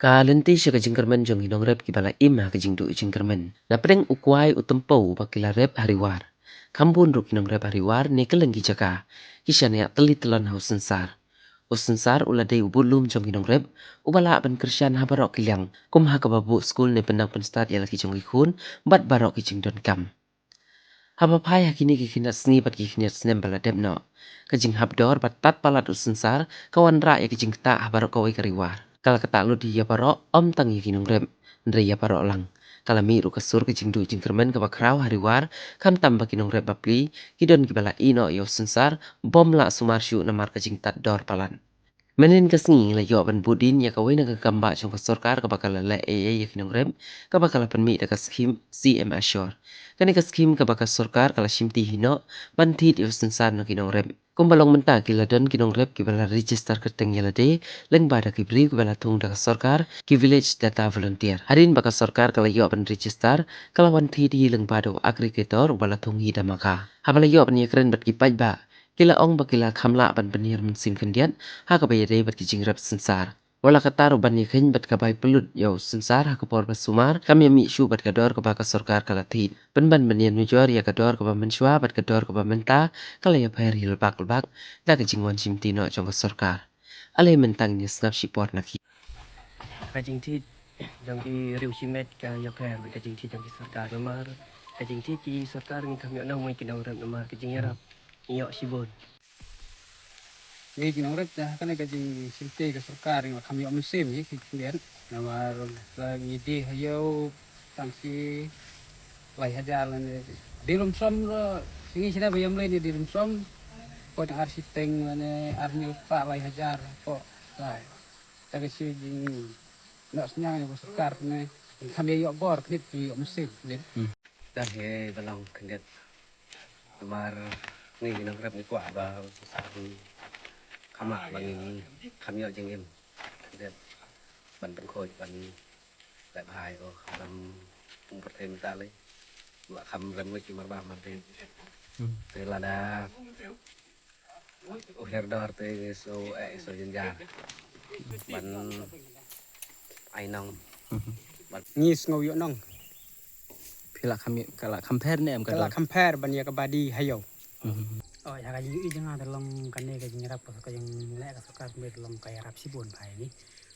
Kalenti siya kajingkermen jong hinong rep kibala ima kajingdu jingkermen. Na pedeng ukwai utempo bakila rep hariwar. Kambun ruk hinong rep hariwar ne kelenggi jaka. Kisya ne teli telon hau sensar. O sensar ulade ubulum jong hinong rep. Ubala ban kersyan ha barok kilyang. Kum ha kababu skul ne pendang penstat yala kijong ikun. Bat barok kijing don kam. Habapai hakini kikinat sni bat kikinat snem baladep no. Kajing habdor bat tat palat usensar kawan ra ya kajing ta habarok kawai kariwar. Kala kata lu di ya barok om tang yakinong rem. Ndre ya barok lang. Kala mi ru kasur kajing du jing kermen kabakraw hariwar kam tambah kinong rem bapli kidon kibala ino yo sensar bom la sumarsyu namar kajing tat dor palan. Menen kasngi la yo ban budin ya kawai na kagamba chong kasorkar kabakala la ya kinong rem kabakala panmi da kaskim CM Ashore. Kani kaskim kabaka sorkar kala shimti hino bantit yo sensar no kinong rem. Kumbalong menta kila don kinong rep kibala register keteng yala de leng bada kibri kibala tung daga sorkar ki village data volunteer. Harin baka sorkar kala yo ban register kala wanti di leng bada agregator bala tung hida maka. Habala yo ban yakren bat kipaj ba. Kila ong bakila kamla ban penir mensim kendian ha kabayade bat kijing rep sensar. Wala kataro ban yakin bat kabay pelut yo sensar ha kapor basumar kami mi syu bat kador kabaka sorkar kala tid. Penban banian mujor ya kador kaba menswa bat kador kaba menta kala ya bayar hilbak lebak da kajing wan simtino chong sorkar. Alay mentang ni snap shipor na ki. Kajing ti jong ki riu simet ka yok her kajing ti jong ki sarkar nomor kajing ti ki sarkar ni kami nang mai kinong rem nomor kajing yarap iyo sibon. Jadi kinong rep dah kan kajing simte ke sarkar yang kami musim ni kemudian nomor lagi di hayo tangsi lai hajar lan di lumsom lo singi sida bayam lain di lumsom ko ang arsiteng lan arni pa lai hajar ko lai tapi si jing nak senyang ko sarkar ni kami yo bor knit yo musim ni Dah he balong kendet nomor ni kinong rem ni kwa ba sabu kama bang kami yo jeng em kendet ban pen khoi ban lại bài của làm cũng có thêm ta lấy và khăm rem với chim ba mà thì là đã herdor te so dân già ban ai nong ni ngau yo nong Kala compare ni em kala compare ban ya ka badi hayo Oh ya kaji i jangan terlong kane kaji nyerap pas kaji lek ka sokar mer long kaya rap sibon pai ni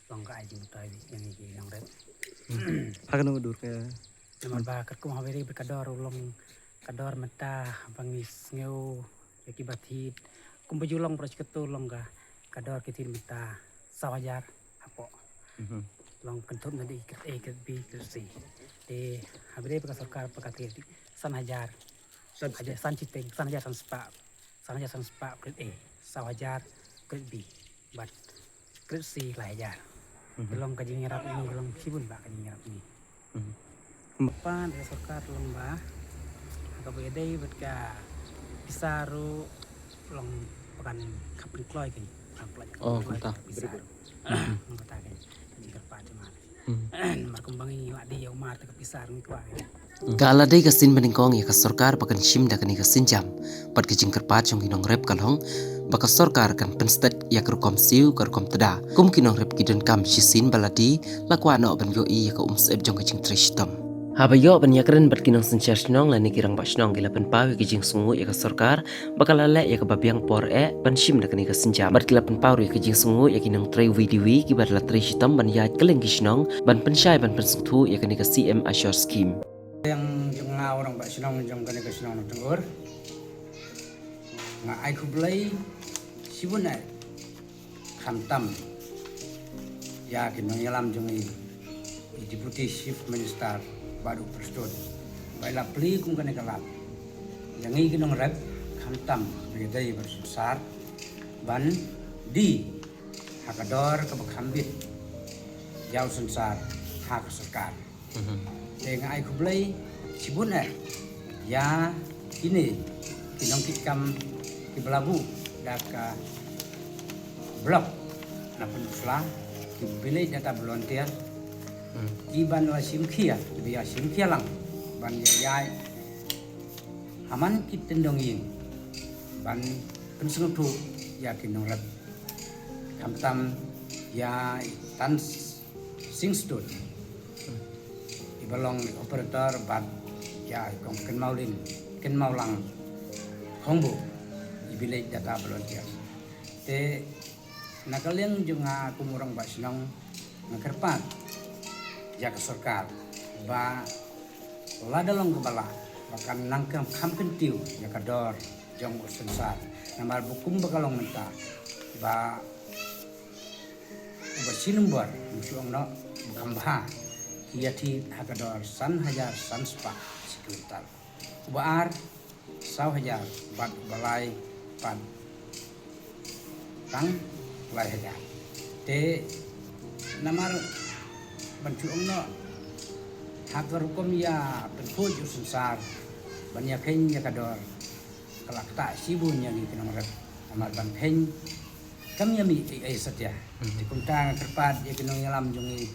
long ka aji mutai yang iki yang red Akan udur ke nomor ba kat ko haberi berkador long kador meta bangis ngeu yaki batit kum bajulong pros ketu long ka kador kitin meta sawajar apo long kentut nanti ikat A ikat B ikat C de haberi ka sokar pakati san hajar aja san citeng san hajar san spa grade A sawajar grade B but grade C lah hajar belum kaji nyerap ini belum sibun ba kaji nyerap ini pan dari sokar lomba ka bedai betka bisaru long pekan kapin kloy kan Oh, entah. Mata kan jika pa cuma markumbang ini lah dia umar tak pisar ni kuah Kala day kasin maningkong ya kasorkar bakan shim da kani kasin jam pat kajing kerpat chong kinong rep kalong baka sorkar kan penstet ya kerukom siu kerukom tada kum kinong rep kidon kam shisin baladi lakwa no ban yo i ya ka sep jong kajing trishtom haba yo ban yakren bat kinong senchar shnong la ni kirang bashnong gila pen paw kajing sungu ya kasorkar bakal lale ya ka babiang por ban shim da kani kasin jam bat kila pen paw ya kajing sungu ya kinong tre widiwi kibat la trishtom ban ya keleng kishnong ban pensyai ban pensungtu ya kani ka CM Ashore scheme yang ngau orang bak sinong jong kane ka sinong tenggur nga ai ku blai sibun ai kham tam ya kinong yalam jong i deputy chief minister badu preston baila pli kum kane kalap yang i kinong rep kham tam bedai bersar ban di hakador ka bakhambit jauh sensar hak sekar dengan ai kublai sibun ya ini kinong kikam kibelabu daka blok na penusla kibile data volunteer kiban la simkhia biya simkhia lang ban yai haman kitendong yin ban pensung tu ya kinong rap kamtam ya tan Singstone ibalong operator bat ya kong ken maulang hongbo ibilay data volunteer te nakaliang juga kumurang ba sinong ngkerpat ya ke sarkar ba ladalong kebala bahkan nangkam kam kentiu ya kador jong sensar namar bukum bakalong menta ba ba sinumbar musuang no bukambha kiati hakador san hajar san spa sekuritar ubar saw hajar bat balai pan tang balai hajar te namar bancuang no hakar hukum ya penpuj sensar banyak ya kador kalak tak sibunya ni kenang rep namar ban pen kami yami saja di kuntang kerpat ya kenang yalam jungi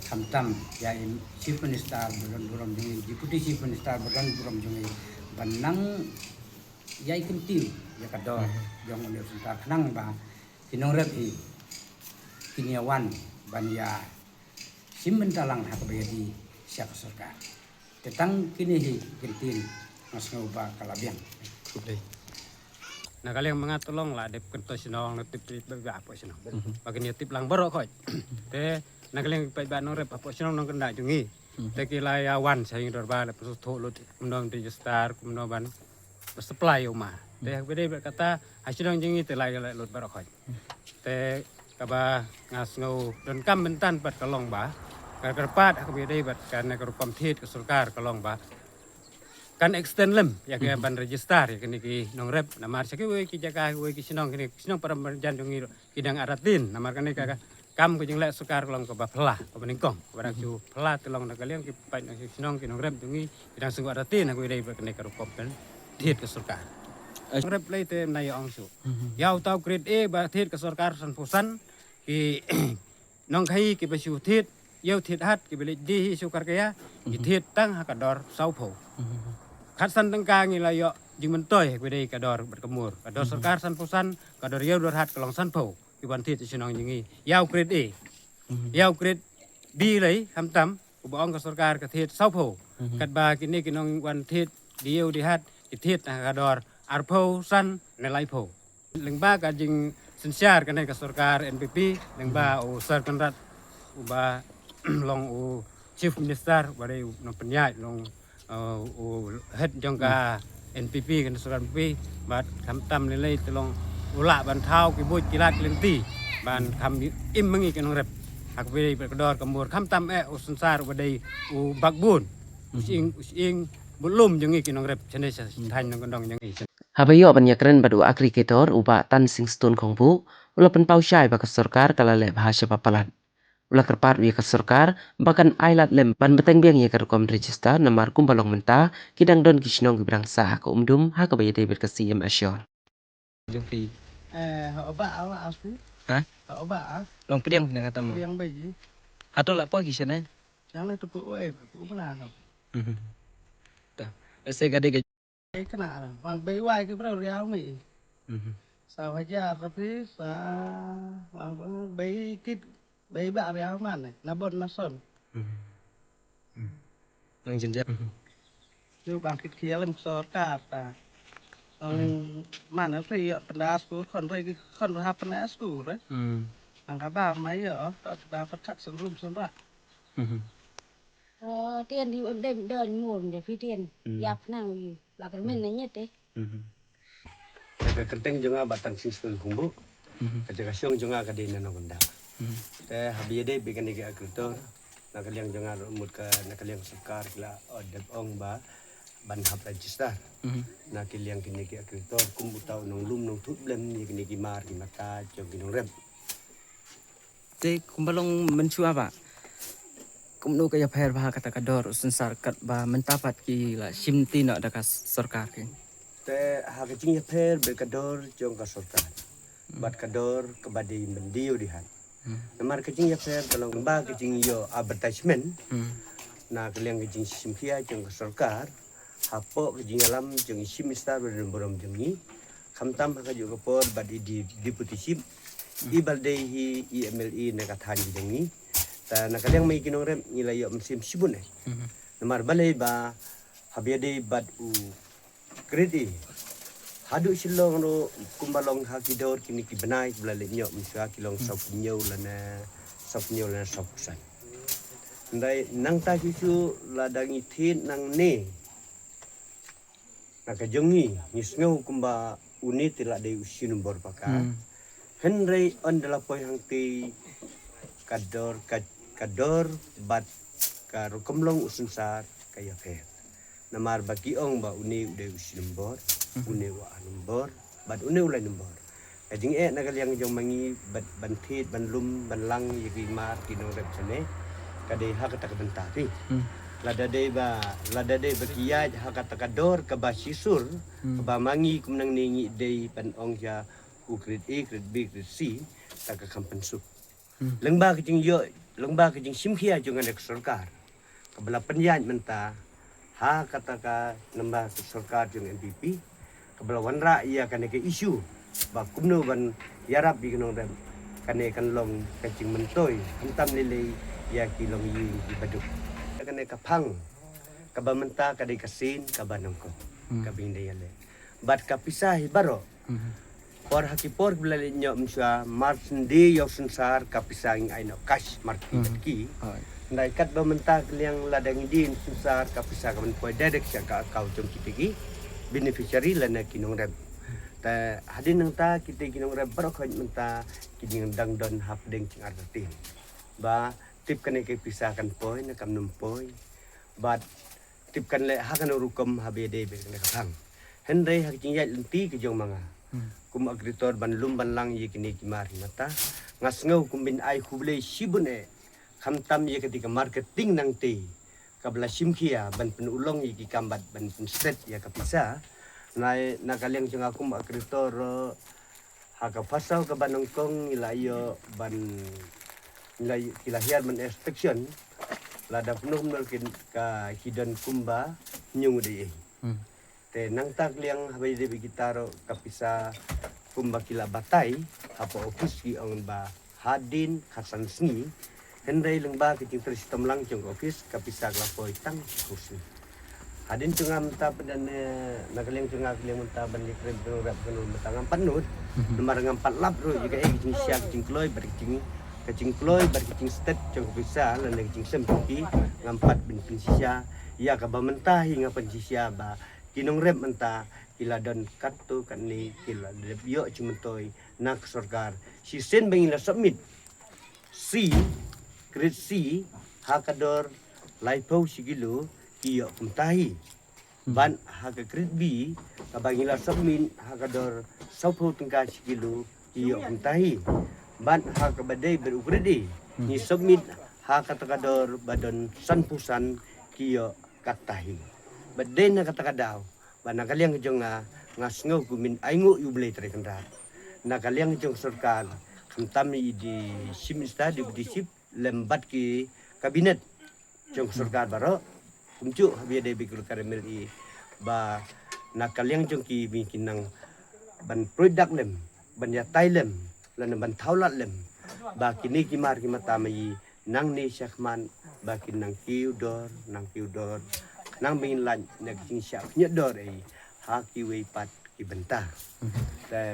kamtam ya chief minister buron jungi deputy chief minister buron jungi banang ya kentiu ya kador jong under sentar kenang ba kenang rep i kiniawan ban ya simbentalang hak bayadi siap sarkar tetang kini hi gentin mas ngubah kalabiang. Nah kalian mengatolong lah dep kento sinong tip apa sinong. Bagi ni tip lang baro koi. Te nah kalian pai ba nong rep apa sinong nong kenda jungi. Te kilai awan saing dorba le pesus tholut kumnom register kumnom ban supply uma. Te bede berkata hasinong jungi te lai lut baro koi. Te kaba ngas ngau don kam bentan pat kalong ba. Kerpat aku bede bat karena kerupam tit ke sarkar kalong ba. Kan extend lem ya ke ban register ya kini ki nong rep namar saki we ki jaga we ki sinong para merjan jongi kidang aratin namar kani ka kam ko jingle sukar long ko bapla ko beningkong barang ju pla telong na kalian ki pai nong sinong ki nong rep jongi kidang sungu aratin aku dei kani ka rukom ben thiet ke sukar rep le te na yo angsu yau tau grade A ba thiet ke sukar san pusan ki nong khai ki basu thiet yau thiet hat ki beli di sukar kaya ki thiet tang hakador sau pho Khasan tengkang ila yo jing mentoy kudai kador berkemur kador sarkar san pusan kador yau dorhat kelong san po iban tit sinong jingi yau grade A yau grade B lai hamtam ubong ka sarkar ka tit sau po kat ba kini kinong wan tit diu dihat tit kador arpo san nelai po lengba ka jing sensiar kanai ka sarkar NPP lengba o sarkan rat uba long o chief minister bare no penyai long hết trong cả NPP kan surat NPP bat kam tam lelai telong ula ban thau ki buj kilat lenti ban kam im mengi kan rep hak be berkedor kemur kam tam usensar badai u bagbun using belum jengi kinong rep chene than nong kondong jengi Habayo banyakren badu agregator uba tan Singstone kongbu ula pen pau syai baka sarkar kalale bahasa papalan. Ula kerpat wi ka sarkar bahkan ailat lem pan beteng biang ye kerkom register namar kumbalong menta kidang don kisnong gibrang sah ka umdum ha ka bayade berkasi em asyon. Jengki. Họ bạ asu. Hah? Họ bạ. Long piang na kata mo. Yang bayi. Ato la po kisana. Yang itu pu pu mana no. Ta. Ese gade ke. Cái nào bằng bayi wai cái bao riau mi. Sao aja tapi sa bằng bayi kit bayi bạ riau man này, là bon mason. Nang jenjat. Ju bằng kit kia lem so ta ta. Mana sih ya pendas ku kon bayi kon ha pendas ku re. Ang ka ba mai yo ta ba phát chat sum ra. Tiền thì ổn định đơn nguồn để phi tiền giáp nào là cái mình đấy nhất đấy Ka kenteng jonga batang sistem humbu. Ka jaga siong jonga ka dina no gonda. Te habiade bigan ke agricultor. Na kaliang jonga rumut ka na kaliang sarkar la odep ong ba ban hab register. Na kaliang kini ke agricultor kumbu tau nong lum nong tut blem ni kini ki mar ki mata jong kinong rem. Te kumbalong mensua ba kumno kaya pher bah kata kador sensar kat ba mentapat ki la simti no dakas sarkar ki Te hakajing ya per berkador jong ka sarkar. Bat kador kebadi mendiu dihan. Namar kajing ya per kalau ba kajing yo advertisement. Na kaliang kajing simkia jong ka sarkar. Hapo kajing alam jong sim star berom jongi. Kamtam hakajo kapor badi di deputy chief. Ibalde hi IMLE na kathan jongi. ta nakaliang may kinong rem nilayo musim sibun namar balay ba habiade bad u grade hadu silong no kumbalong hakidor kini kibenai belalek nyok miswa kilong sapnyo lana sapusan ndai nang ta kisu ladangi thin nang ne nakajongi nisngau kumba unit tila de usinum bor paka henry on dala poi hangti kador bat karo kemlong usunsar kaya fe namar bagi ong ba uni ude usinum bor une wa nombor bad une ulai nombor kajing nakaliang jong mangi bad bantit banlum banlang yigi mar kino rep sene kade hakata kabentari lada de bakiya hakata kador ka basisur ba mangi kumnang ningi de pan ong ja ukrit e krit b krit c taka kampan sup lengba kajing simkhia jong anek sarkar kabala penyan menta hakata ka nambah sarkar jong MPP kabelawan ra ia kane ke isu ba kumno ban yarap bi kanong dan kane kan long kacing mentoy hentam lele ya kilong yi di baduk kane kapang kabamenta kade kasin kabanongko kabing dayale bat kapisah baro por hakipor belale nyok msa marsendi yo sensar kapisang aino kas marki ndai kat bamenta kliang ladang din sensar kapisah kaman poi dedek ka kau jom kitigi beneficiary lana kinong rep ta hadin nang ta kita kinong rep barokon menta kining dang don hap deng cing artin ba tip kane ke pisahkan poi na kam numpoi bat tip kan le hakan urukom habede be ne kapang henry hak cing yat lenti ke jong manga kum agritor banlum banlang ye kini kimari mata ngasngau kumbin ai huble sibune khamtam ye ketika marketing nang te kabla simkia ban penulong iki kambat ban penset ya kapisa nai nakaliang jeng aku akritor haka pasau ke banongkong ilayo ban ilay kilahian ban inspection lada penuh melkin ka hidan kumba nyung de te nang tak liang habai de gitaro kapisa kumba kila batai apa office ki ong ba hadin khasan sni henday lengba kecing tersistem langcung office kapisa glapoi tang kursi hadin cungam ta pedan nakaliang cungam kliang menta ban dikrem rap kanu metangam panut nomor ngampat lap ro juga kecing siak kecing kloy kecing kloy kecing stet cung kapisa lan kecing sempi ngampat bin pensisia ya ka ba menta hinga pensisia ba kinong rep menta kila don katu kanni kila lebio cumentoy nak sorgar si sen bangila submit C grade C hakador laipo sigilo kiyo kumtahi ban haka grade B kabangila submit hakador saupo tengka sigilo kiyo kumtahi ban haka badai berugrade ni submit hakatador badon sanpusan kiyo katahi badai na katakadaw ba nakaliang jong ngasngo kumin aingo yublay trekendar nakaliang jong sarkar kamtami di simista di budisip lembat ki kabinet jong sarkar baro kumcu habiade bikul karamel i ba nakaliang jong ki bikinang ban produk lem ban yatai lem lan ban thaulat lem ba kini kimar kimatamai nang ni syakman ba kinang kiudor nang bingin lan nak syak nyedor ai haki we pat ki bentah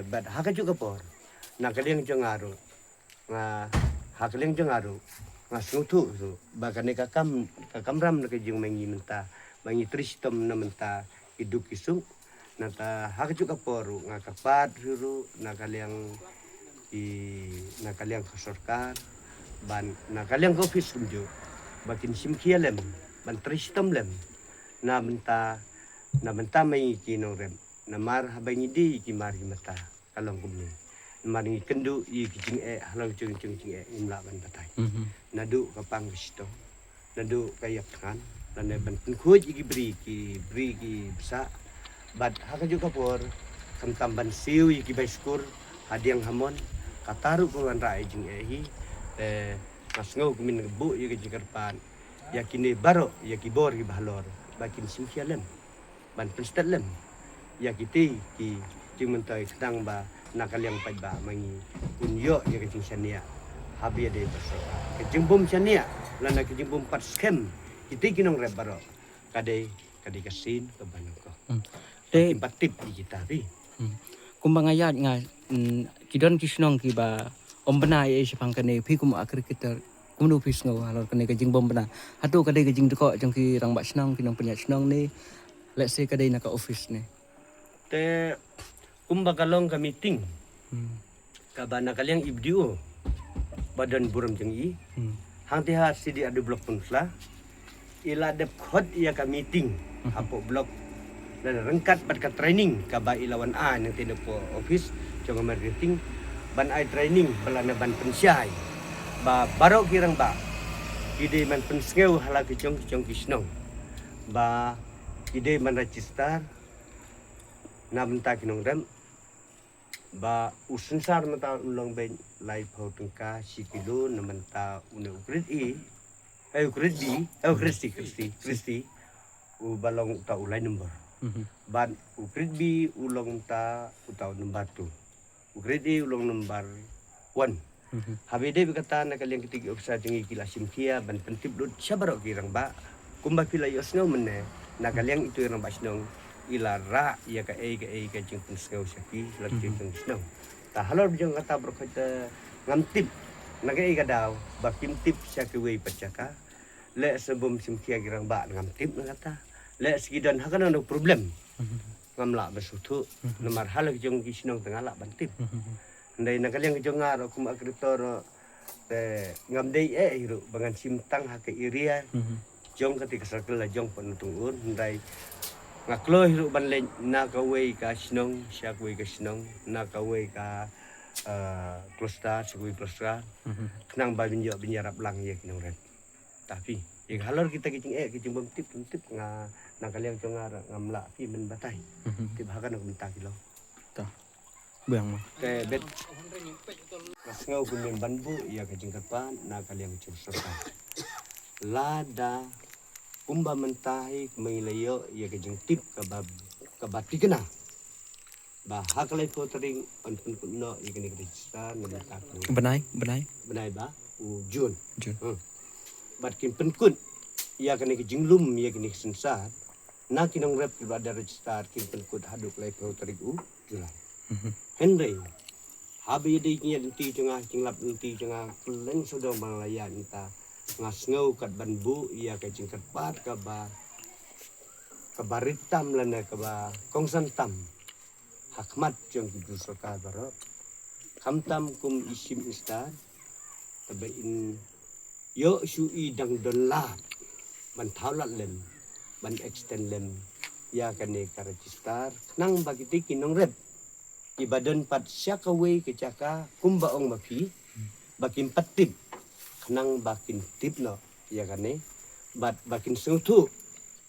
bat haka juga por nak kaliang jengaru nga hakaliang jengaru nga sutu tu bakane kakam ram nak jeng mengi menta mangi tristom na menta iduk isung nata haka juga poru nga kapat huru nakaliang kasorkar ban nakaliang office kunju bakin simkialem ban tristom lem na benta mai kino rem namar habangi di kimar mata kalong kumni namar ngi kendu i kicing halau cung imla ban batai nadu kapang gisto nadu kayak kan dan ban kuj iki bri ki bisa bad haka juga por kamtamban siu iki baiskur hadiang hamon kataru kulan rai jing masngau kumin gebu iki jikarpan yakini baro yakibor ki bahlor bakin simkialem ban penstelem ya kiti ki cing mentai sedang ba nakaliang pai ba mangi kunyo ya kecing sania habia de bersoka kejengbom chania lana kejengbom pat scam kita kinong rep baro kadai kasin ke banako Te tempat tip di kita pi kumbang ayat nga kidon kisnong ki ba om bena ye sipang kane phi kum akri kita kumnu phi sngo halor kane kajing bom bena hatu kadai kajing deko jong ki rang ba snong kinong punya snong ni let's say kadai naka office ni te kumbakalong ka meeting ka bana kaliang ibdio badan buram jeng i hang tiha sidi adu blok punsla ila dep khot ia ka meeting apo blok dan rengkat pat ka training ka ba ilawan a nang tino po office jong marketing ban ai training balana ban pensyai ba baro kirang ba ide man penskeu hala kicong kisnong ba ide man register na benta kinong rem ba usunsar mata ulong ben lai phau tengka sikilo na menta une ukrit i ukrit bi kristi u balong ta ulai number ban ukrit bi ulong ta utau number 2 ukrit i ulong number 1 habide berkata nak kalian ketika ofisa jengi kila simkia ban pentip lut sabarok kirang ba kumba pila yosno mene nak kalian itu yang ba snong ila ra ya ka jing pun skau saki lagi jing snong ta halor jong kata berkata ngamtip nak ka daw ba kim tip saki wei pacaka le sebum simkia kirang ba ngamtip kata le sekidan hakan ada problem ngamla besutu nomor hal jong kisnong tengah la bantip ndai nak kalian jong ngar kum akritor te ngamdei hiru bangan simtang hak iria jong ketika circle la jong penutung ndai ngaklo hiru ban len na kawei ka snong syak wei ka snong na kawei ka klosta sugui klosta kenang ba binjarap lang ye kinong ren tapi yang halor kita kicing bom tip nga na kalian jong ngar ngamla pi men batai tip hakan aku minta kilo bang mo ke bet ngau kumin banbu ya kajing kapan na kalian cursoka lada kumba mentahi mailayo ya kajing tip kabati kena bah hakalai potering on pun no ya kini register na tak benai benai ba Jun Jun. bat kin penkut ya kini kajing lum ya kini sensat na kinong rep ada register kin penkut haduk lai potering Julai Henry habi di nya nanti tengah cinglap nanti tengah peleng sudah melayan kita ngasngau kat banbu ia ke cingkat pat ka ba kabaritam lana ka ba kongsantam hakmat jong kitu soka baro kamtam kum isim istad tabain yo sui dang donlat ban thaulat lem ban extend lem ya kane ka register nang bagi kinong rep ibadan pat syakaway kecaka kumbaong mapi bakin patip kenang bakin tip no ya kane bat bakin sutu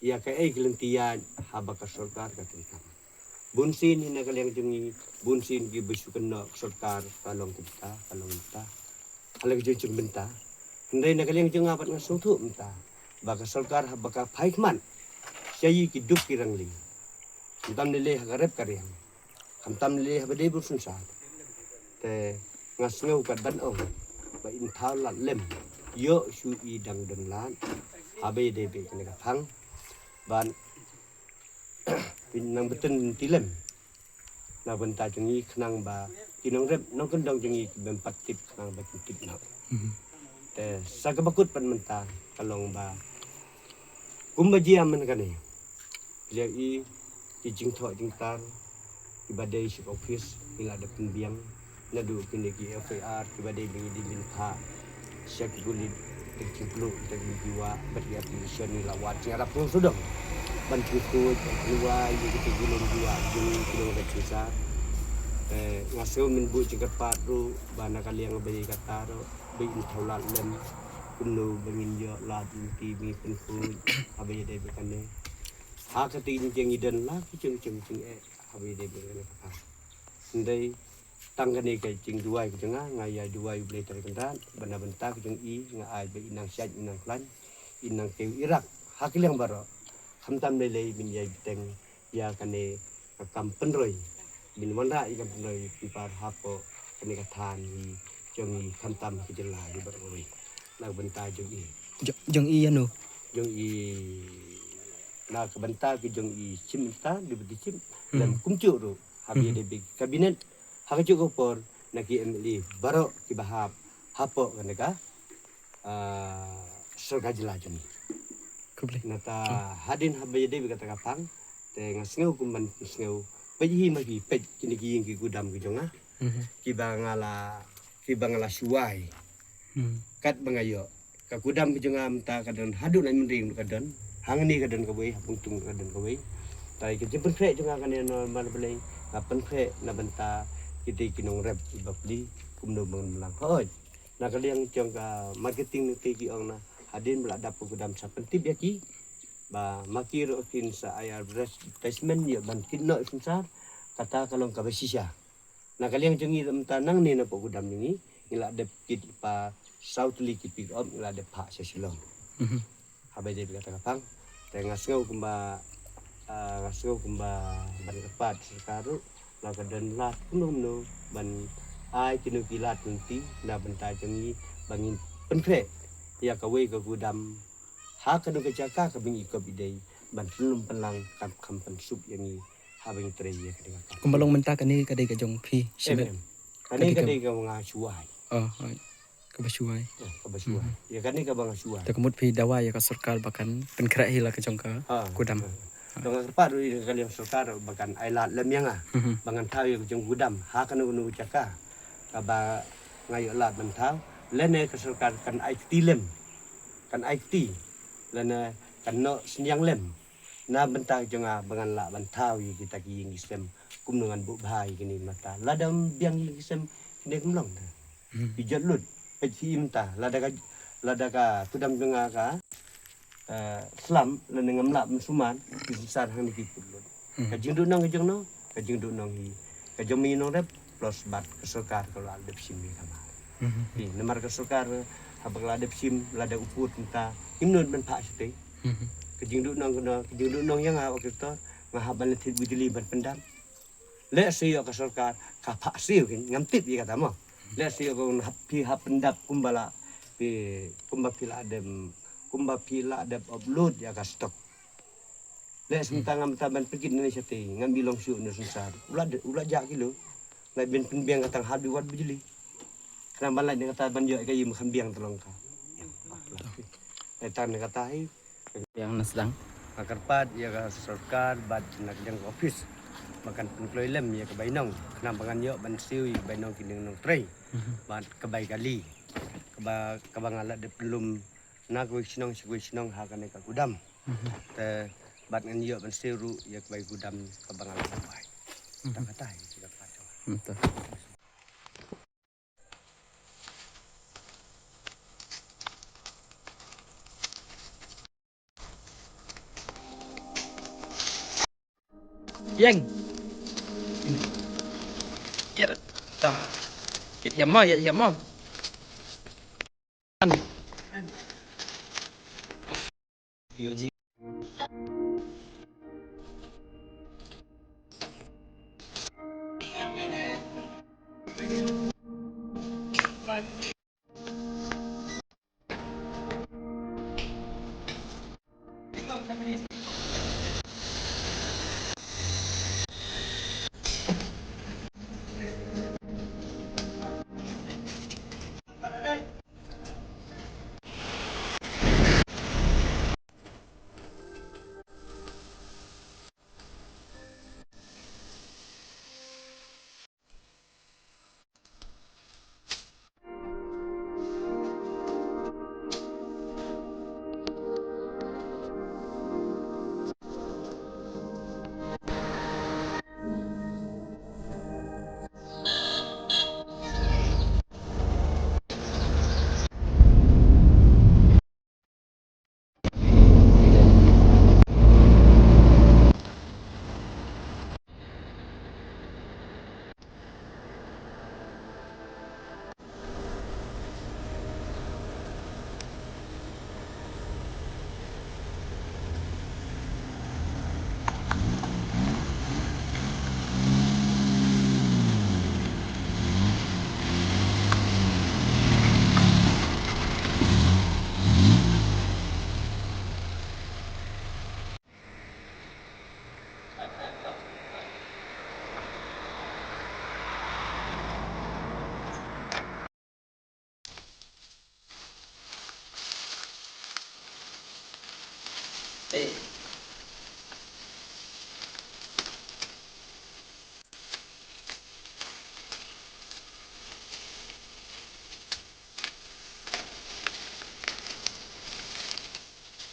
ya ka kelentian habaka sorkar katintam bunsin hina kaliang jengi bunsin gi besukan no sorkar kalong kita halag jeng benta hendai na kaliang jeng apat ngasutu menta baka sorkar habaka paikman syayi kiduk kirangling entam nilai hagarep karyang kamtam le habade bursun sa te ngasngau kat ban ong ba in thal lat lem yo su i dang den lan abe de be kene ka thang ban pin nang beten tilem na benta jengi khnang ba kinong rep nong kendong jengi bem pat tip khnang ba tip na te sagabakut pan menta kalong ba kumbajia man kane le i jing tho jing tar ibadai si office ila ada pembiang nadu kini ki FIR ibadai bengi di minta syak gulit terciplu dari jiwa beri aplikasi ni lawat ngarap pun sudah bantu ku keluar gitu gulung jiwa jeng kilo susah ngasil min bu jengkat padu bana kali yang bayi kata ro bayi taulat lem kuno bengin jo lat ti mi penku abai dai bekane ha ketin jeng idan la jeng habi de bele ka ndai tanggane ka jing duai ku jenga ngaya duai ble tar kendan bana bentak jeng i nga ai be inang syaj inang klan inang ke irak hakil yang baro khamtam le min yai biteng ya kane kam penroi min wanda i kam penroi pipar hapo kane ka than hi jong i khantam ke jela di beroi la benta jong i Jong i anu. jong i na ke benta ke jong i chim ta di bagi chim lam kumcu ro habi de big kabinet ha ke ko por na ki emli baro ki bahap hapo kan ka surga jela jong Kubli. nata hadin habi de kata kapang te ngasngeu kuman ngasngeu peji magi pej kini ki ki gudam ki jonga ki bangala suai kat bangayo ka gudam ki jonga mta kadan hadu na mending kadan hangni kadan kawai puntung kadan kawai tai ke jempen kre jonga kan no mal belai ngapen kre na benta kiti kinong rep ki bapli kumno melang hoi na kaliang jonga marketing ni ki ong na hadin belada gudam sapentip ya ki ba makir okin sa ayar advertisement ya ban kinno sensar kata kalau ka basisya na kaliang jongi tanang ni na po gudam ni ila de kit pa south li ki pick up ila de pa sa silong habai de kata kapang te ngasngau kumba ban kepat sekaru la kadan lat kuno ban ai kinu kilat nanti na benta jongi bangin pentre ya kawai ka gudam ha kanu ke jaka ka bingi ko bidai ban pelum pelang kam pensup yang ni habing tre ya kadang Kumbalong menta kani kadai ka jong phi. kani kadai ka nga suai Oh, ka basuai. ka basuai ya kani ka bang suai Ta kumut phi dawa ya ka sarkar bakan penkra hila ka jong ka gudam. dong kerpat ri kali yang sokar bahkan ailat lem yang bangan tahu yang jeng gudam ha kanu nu jaka ka ba ngayo lat mentau lene ka sokar kan ai tilem kan ai ti lene kan no senyang lem na bentang jonga bangan la bantau yi kita ki ing isem kum dengan bu bahai kini mata ladam biang yi isem kini kumlong di jalud peci imta lada ka tudam jonga ka selam lene ngamla musuman di besar hang di pulun ka jingdu nang ka jingdu nang hi ka jomi nong rep plus bat kesokar kalau ada sim di kamar di nemar kesokar habang lada sim lada uput entah imnun ben pak sete kejingdu nong yang awak kita ngahaban letit bujeli ban pendam le siyo ka sarkar ka pak siyo kin ngamtip ya kata mo le siyo ko hap pendap kumbala kumba pila adem upload ya ka stok le sentang ngam taban pergi Indonesia te ngambil long syuk no sensar ulah jak kilo lai ben penbiang katang habi wat bujeli kenapa lai kata ban yo kay mkhembiang tolong ka tan kata hai Yang nasdang. Akarpat ya ka sarkar bat nak jang office makan penkloi lem ya ke bainong kenampangan yo ban siu bainong kining nong trei bat kebai kali kebang alat de belum nak wisnong ha kan ka gudam te bat ngan yo ban siu ya kebai gudam kebang alat bai tak kata tidak pada Entah. Yang. Ya, tah. Ya mau. Yo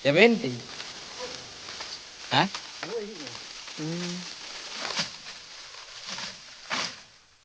Ya benti. Hah?